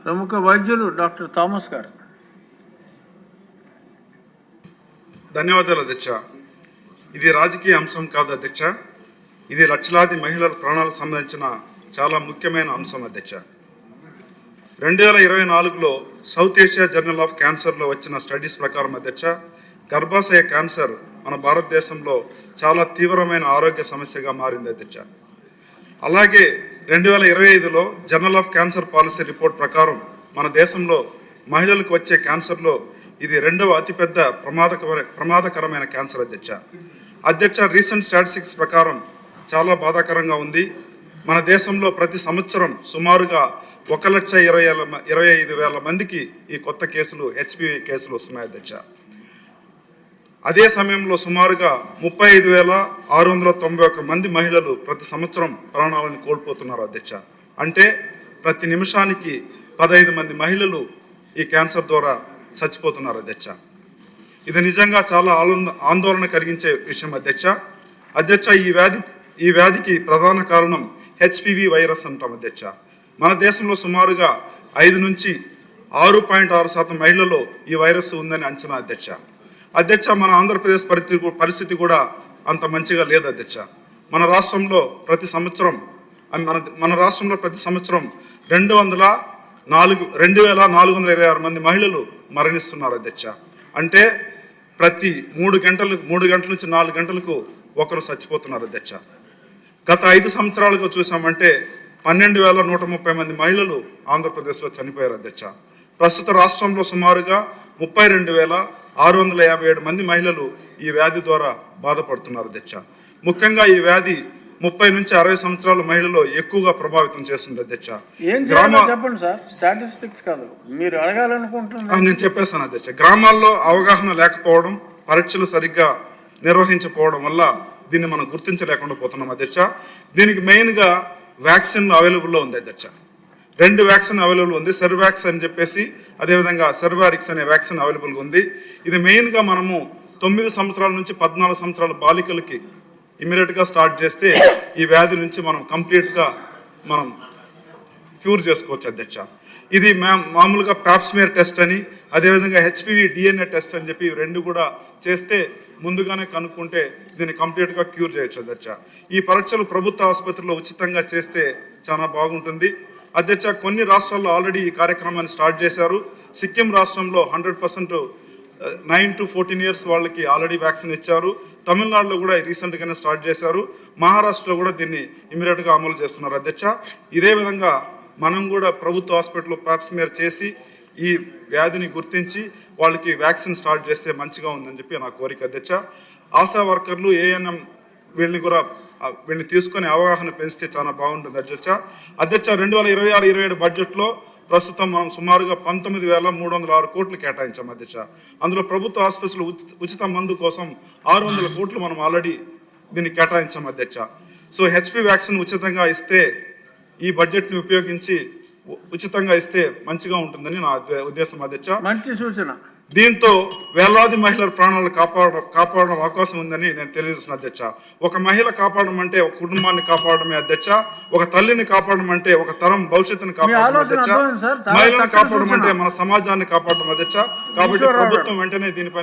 ప్రముఖ వైద్యులు doctor Thomas గారు. ధన్యవాదాలు అధ్యక్ష. ఇది రాజకీయ అంశం కాదు అధ్యక్ష, ఇది లక్షలాది మహిళల ప్రాణాలకు సంబంధించిన చాలా ముఖ్యమైన అంశం అధ్యక్ష. 2024లో సౌత్ ఏషియా జర్నల్ ఆఫ్ క్యాన్సర్లో వచ్చిన స్టడీస్ ప్రకారం అధ్యక్ష, గర్భాశయ క్యాన్సర్ మన భారతదేశంలో చాలా తీవ్రమైన ఆరోగ్య సమస్యగా మారింది అధ్యక్ష. అలాగే 2025లో Journal of Cancer Policy report ప్రకారం మన దేశంలో మహిళలకు వచ్చే క్యాన్సర్లో ఇది 2వ అతిపెద్ద ప్రమాదకరమైన క్యాన్సర్ అధ్యక్ష. రీసెంట్ స్టాటిస్టిక్స్ ప్రకారం చాలా బాధాకరంగా ఉంది. మన దేశంలో ప్రతి సంవత్సరం సుమారుగా 1,25,000 మందికి ఈ కొత్త కేసులు హెచ్పివి కేసులు వస్తున్నాయి అధ్యక్ష. అదే సమయంలో సుమారుగా 35,691 మంది మహిళలు ప్రతి సంవత్సరం ప్రాణాలను కోల్పోతున్నారు అధ్యక్ష. అంటే ప్రతి నిమిషానికి 15 మంది మహిళలు ఈ క్యాన్సర్ ద్వారా చచ్చిపోతున్నారు అధ్యక్ష. ఇది నిజంగా చాలా ఆందోళన కలిగించే విషయం అధ్యక్ష. ఈ వ్యాధికి ప్రధాన కారణం హెచ్పివి వైరస్ అంటాం అధ్యక్ష. మన దేశంలో సుమారుగా 5 నుంచి 6.6% మహిళల్లో ఈ వైరస్ ఉందని అంచనా అధ్యక్ష. మన ఆంధ్రప్రదేశ్ పరిస్థితి కూడా అంత మంచిగా లేదు అధ్యక్ష. మన రాష్ట్రంలో ప్రతి సంవత్సరం 2,426 మంది మహిళలు మరణిస్తున్నారు అధ్యక్ష. అంటే ప్రతి 3 గంటల నుంచి 4 గంటలకు ఒకరు చచ్చిపోతున్నారు అధ్యక్ష. గత 5 సంవత్సరాలుగా చూసామంటే 12,130 మంది మహిళలు ఆంధ్రప్రదేశ్లో చనిపోయారు అధ్యక్ష. ప్రస్తుత రాష్ట్రంలో సుమారుగా 32,657 మంది మహిళలు ఈ వ్యాధి ద్వారా బాధపడుతున్నారు అధ్యక్ష. ముఖ్యంగా ఈ వ్యాధి 30 నుంచి 60 సంవత్సరాల మహిళల్లో ఎక్కువగా ప్రభావితం చేస్తుంది అధ్యక్ష. చెప్పండి సార్, స్టాటిస్టిక్స్ కాదు, మీరు అడగాలనుకుంటున్నారు. నేను చెప్పేస్తాను అధ్యక్ష. గ్రామాల్లో అవగాహన లేకపోవడం, పరీక్షలు సరిగ్గా నిర్వహించకపోవడం వల్ల దీన్ని మనం గుర్తించలేకుండా పోతున్నాం అధ్యక్ష. దీనికి మెయిన్గా వ్యాక్సిన్ అవైలబుల్లో ఉంది అధ్యక్ష. 2 వ్యాక్సిన్ అవైలబుల్ ఉంది, సెర్వాక్స్ అని చెప్పేసి, అదేవిధంగా సెర్వారిక్స్ అనే వ్యాక్సిన్ అవైలబుల్గా ఉంది. ఇది మెయిన్గా మనము 9 సంవత్సరాల నుంచి 14 సంవత్సరాల బాలికలకి ఇమీడియట్గా స్టార్ట్ చేస్తే ఈ వ్యాధి నుంచి మనం కంప్లీట్గా మనం క్యూర్ చేసుకోవచ్చు అధ్యక్ష. ఇది మామూలుగా ప్యాప్స్మియర్ టెస్ట్ అని, అదేవిధంగా హెచ్పివి డిఎన్ఏ టెస్ట్ అని చెప్పి 2 కూడా చేస్తే ముందుగానే కనుక్కుంటే దీన్ని కంప్లీట్గా క్యూర్ చేయొచ్చు అధ్యక్ష. ఈ పరీక్షలు ప్రభుత్వ ఆసుపత్రిలో ఉచితంగా చేస్తే చాలా బాగుంటుంది అధ్యక్ష. కొన్ని రాష్ట్రాల్లో ఆల్రెడీ ఈ కార్యక్రమాన్ని స్టార్ట్ చేశారు. సిక్కిం రాష్ట్రంలో 100% 9 to 14 years వాళ్ళకి ఆల్రెడీ వ్యాక్సిన్ ఇచ్చారు. తమిళనాడులో కూడా రీసెంట్గానే స్టార్ట్ చేశారు. మహారాష్ట్రలో కూడా దీన్ని ఇమీడియట్గా అమలు చేస్తున్నారు అధ్యక్ష. ఇదే విధంగా మనం కూడా ప్రభుత్వ హాస్పిటల్లో ప్యాప్స్మియర్ చేసి ఈ వ్యాధిని గుర్తించి వాళ్ళకి వ్యాక్సిన్ స్టార్ట్ చేస్తే మంచిగా ఉందని చెప్పి నా కోరిక అధ్యక్ష. ఆశా వర్కర్లు, ఏఎన్ఎం వీళ్ళని తీసుకొని అవగాహన పెంచితే చాలా బాగుంటుంది అధ్యక్ష. 2026-27 బడ్జెట్లో ప్రస్తుతం మనం సుమారుగా 19,306 కోట్లు కేటాయించాం అధ్యక్ష. అందులో ప్రభుత్వ ఆసుపత్రులు ఉచిత మందు కోసం 600 కోట్లు మనం ఆల్రెడీ దీన్ని కేటాయించాం అధ్యక్ష. సో హెచ్పి వ్యాక్సిన్ ఉచితంగా ఇస్తే, ఈ బడ్జెట్ని ఉపయోగించి ఉచితంగా ఇస్తే మంచిగా ఉంటుందని నా ఉద్దేశం అధ్యక్ష. మంచి సూచన. దీంతో వేలాది మహిళల ప్రాణాలు కాపాడడం అవకాశం ఉందని నేను తెలియజేస్తున్నా అధ్యక్ష. ఒక మహిళ కాపాడడం అంటే ఒక కుటుంబాన్ని కాపాడమే అధ్యక్ష. ఒక తల్లిని కాపాడడం అంటే ఒక తరం భవిష్యత్తుని కాపాడడం అధ్యక్ష. మహిళను కాపాడడం అంటే మన సమాజాన్ని కాపాడడం అధ్యక్ష. కాబట్టి ప్రభుత్వం వెంటనే దీనిపైన